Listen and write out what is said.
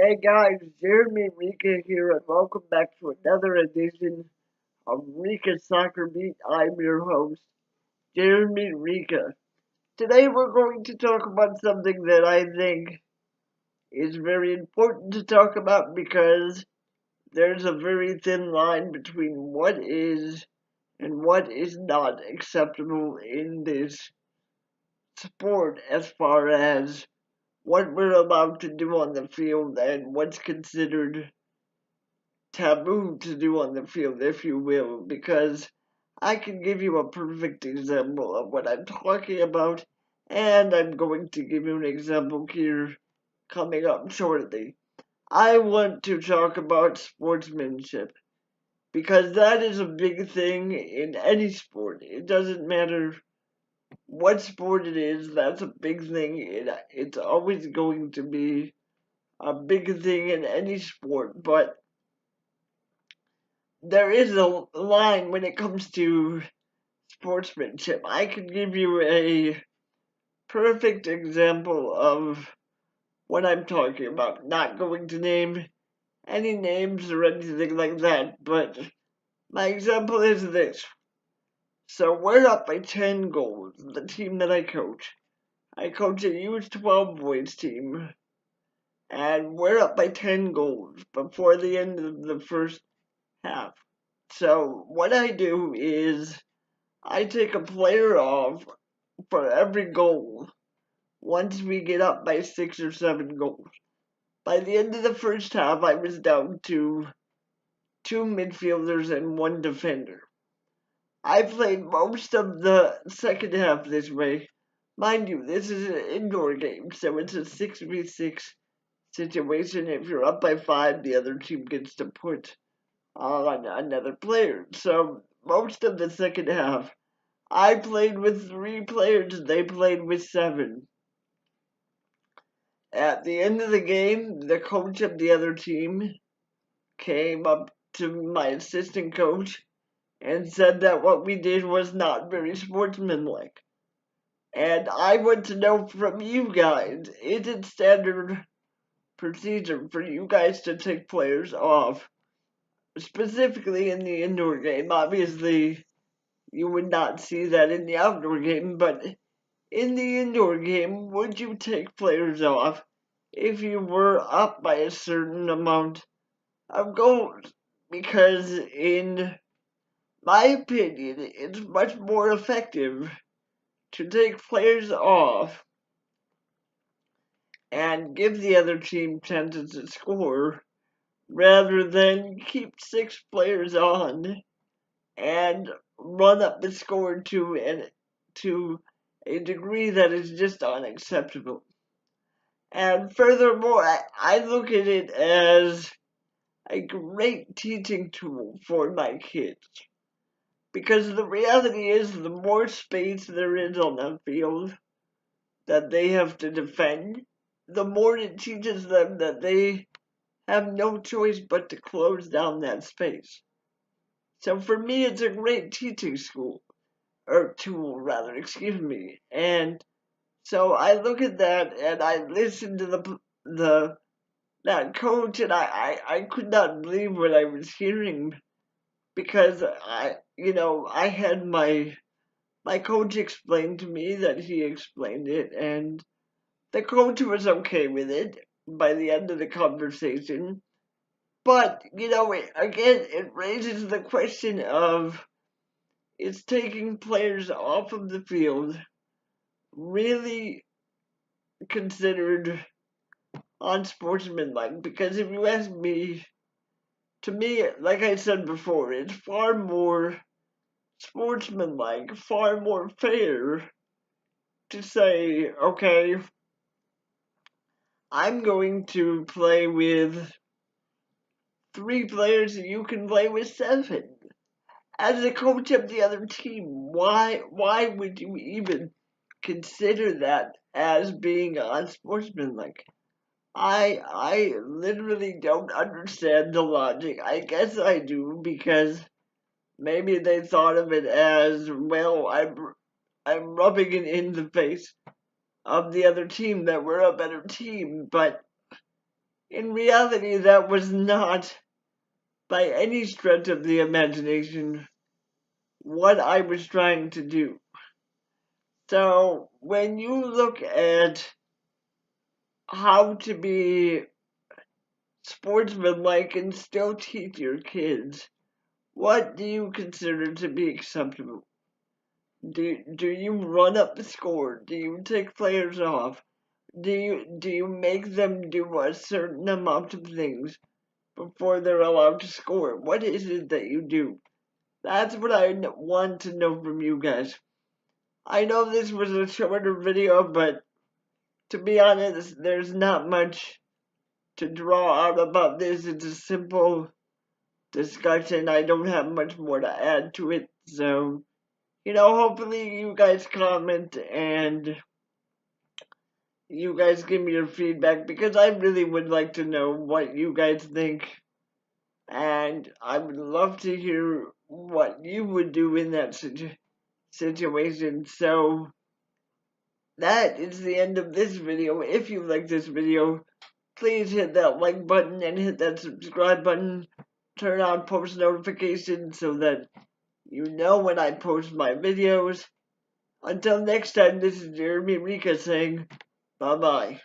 Hey guys, Jeremy Rika here, and welcome back to another edition of Rika Soccer Beat. I'm your host, Jeremy Rika. Today we're going to talk about something that I think is very important to talk about because there's a very thin line between what is and what is not acceptable in this sport as far as what we're allowed to do on the field and what's considered taboo to do on the field, if you will, because I can give you a perfect example of what I'm talking about, and I'm going to give you an example here coming up shortly. I want to talk about sportsmanship because that is a big thing in any sport. It doesn't matter what sport it is, that's a big thing. It's always going to be a big thing in any sport, but there is a line when it comes to sportsmanship. I could give you a perfect example of what I'm talking about. Not going to name any names or anything like that, but my example is this. So we're up by 10 goals, the team that I coach. I coach a U12 boys team, and we're up by 10 goals before the end of the first half. So what I do is I take a player off for every goal once we get up by 6 or 7 goals. By the end of the first half, I was down to two midfielders and one defender. I played most of the second half this way. Mind you, this is an indoor game, so it's a 6v6 situation. If you're up by 5, the other team gets to put on another player. So most of the second half, I played with 3 players, they played with 7. At the end of the game, the coach of the other team came up to my assistant coach and said that what we did was not very sportsmanlike. And I want to know from you guys, is it standard procedure for you guys to take players off, specifically in the indoor game? Obviously, you would not see that in the outdoor game, but in the indoor game, would you take players off if you were up by a certain amount of goals? Because in my opinion, it's much more effective to take players off and give the other team chances to score rather than keep 6 players on and run up the score to a degree that is just unacceptable. And furthermore, I look at it as a great teaching tool for my kids. Because the reality is, the more space there is on the field that they have to defend, the more it teaches them that they have no choice but to close down that space. So for me, it's a great teaching school, or tool rather, excuse me. And so I look at that and I listen to the that coach, and I could not believe what I was hearing because I had my coach explained to me that he explained it, and the coach was okay with it by the end of the conversation. But again, it raises the question of, is taking players off of the field really considered unsportsmanlike? Because if you ask me, to me, like I said before, it's far more sportsmanlike, far more fair to say, okay, I'm going to play with 3 players and you can play with 7. As a coach of the other team, why would you even consider that as being unsportsmanlike? I literally don't understand the logic. I guess I do because maybe they thought of it as, well, I'm rubbing it in the face of the other team that we're a better team, but in reality, that was not by any stretch of the imagination what I was trying to do. So when you look at how to be sportsmanlike and still teach your kids, what do you consider to be acceptable? Do you run up the score? Do you take players off? Do you make them do a certain amount of things before they're allowed to score? What is it that you do? That's what I want to know from you guys. I know this was a shorter video, but to be honest, there's not much to draw out about this. It's a simple discussion. I don't have much more to add to it. So, hopefully you guys comment and you guys give me your feedback, because I really would like to know what you guys think. And I would love to hear what you would do in that situation. So, that is the end of this video. If you like this video, please hit that like button and hit that subscribe button. Turn on post notifications so that you know when I post my videos. Until next time, this is Jeremy Rika saying bye bye.